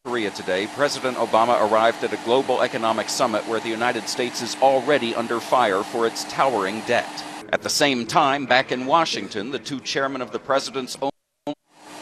Korea today, President Obama arrived at a global economic summit where the United States is already under fire for its towering debt. At the same time, back in Washington, the two chairmen of the president's own...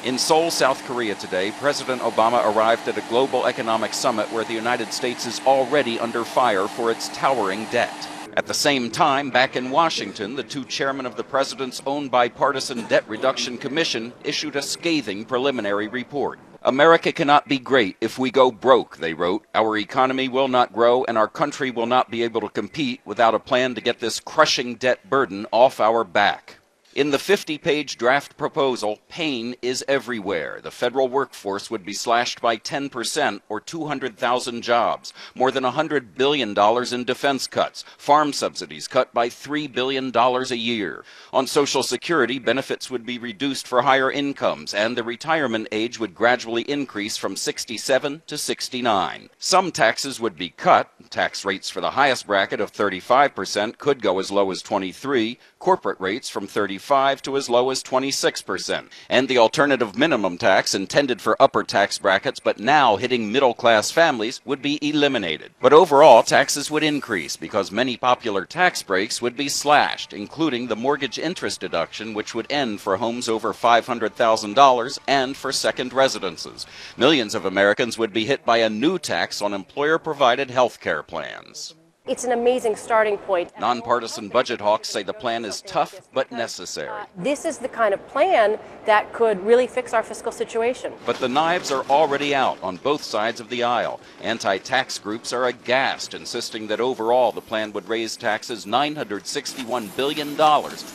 In Seoul, South Korea today, President Obama arrived at a global economic summit where the United States is already under fire for its towering debt. At the same time, back in Washington, the two chairmen of the president's own bipartisan debt reduction commission issued a scathing preliminary report. America cannot be great if we go broke, they wrote. Our economy will not grow and our country will not be able to compete without a plan to get this crushing debt burden off our back. In the 50-page draft proposal, pain is everywhere. The federal workforce would be slashed by 10% or 200,000 jobs, more than $100 billion in defense cuts, farm subsidies cut by $3 billion a year. On Social Security, benefits would be reduced for higher incomes, and the retirement age would gradually increase from 67 to 69. Some taxes would be cut. Tax rates for the highest bracket of 35% could go as low as 23%, corporate rates from 35% to as low as 26%. And the alternative minimum tax intended for upper tax brackets but now hitting middle-class families would be eliminated. But overall, taxes would increase because many popular tax breaks would be slashed, including the mortgage interest deduction, which would end for homes over $500,000 and for second residences. Millions of Americans would be hit by a new tax on employer-provided health care plans. It's an amazing starting point. Nonpartisan budget hawks say the plan is tough but necessary. This is the kind of plan that could really fix our fiscal situation. But the knives are already out on both sides of the aisle. Anti-tax groups are aghast, insisting that overall the plan would raise taxes $961 billion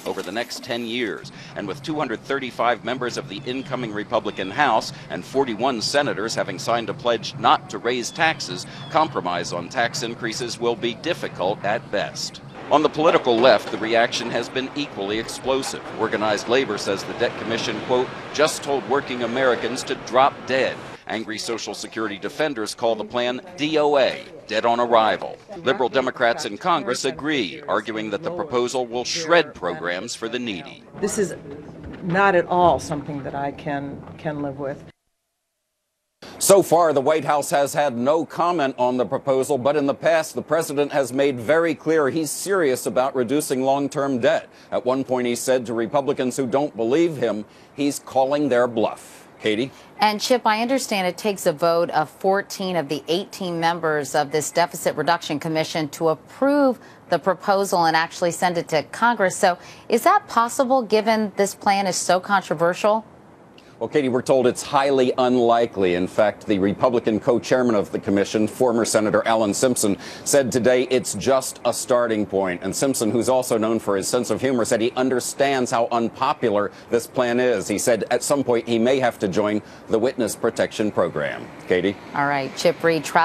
over the next 10 years. And with 235 members of the incoming Republican House and 41 senators having signed a pledge not to raise taxes, compromise on tax increases will be difficult at best. On the political left, the reaction has been equally explosive. Organized labor says the debt commission, quote, just told working Americans to drop dead. Angry Social Security defenders call the plan DOA, dead on arrival. Liberal Democrats in Congress agree, arguing that the proposal will shred programs for the needy. This is not at all something that I can live with. So far, the White House has had no comment on the proposal, but in the past, the president has made very clear he's serious about reducing long-term debt. At one point, he said to Republicans who don't believe him, he's calling their bluff. Katie? And Chip, I understand it takes a vote of 14 of the 18 members of this Deficit Reduction Commission to approve the proposal and actually send it to Congress. So is that possible given this plan is so controversial? Well, Katie, we're told it's highly unlikely. In fact, the Republican co-chairman of the commission, former Senator Alan Simpson, said today it's just a starting point. And Simpson, who's also known for his sense of humor, said he understands how unpopular this plan is. He said at some point he may have to join the Witness Protection Program. Katie? All right, Chip Reed, travel.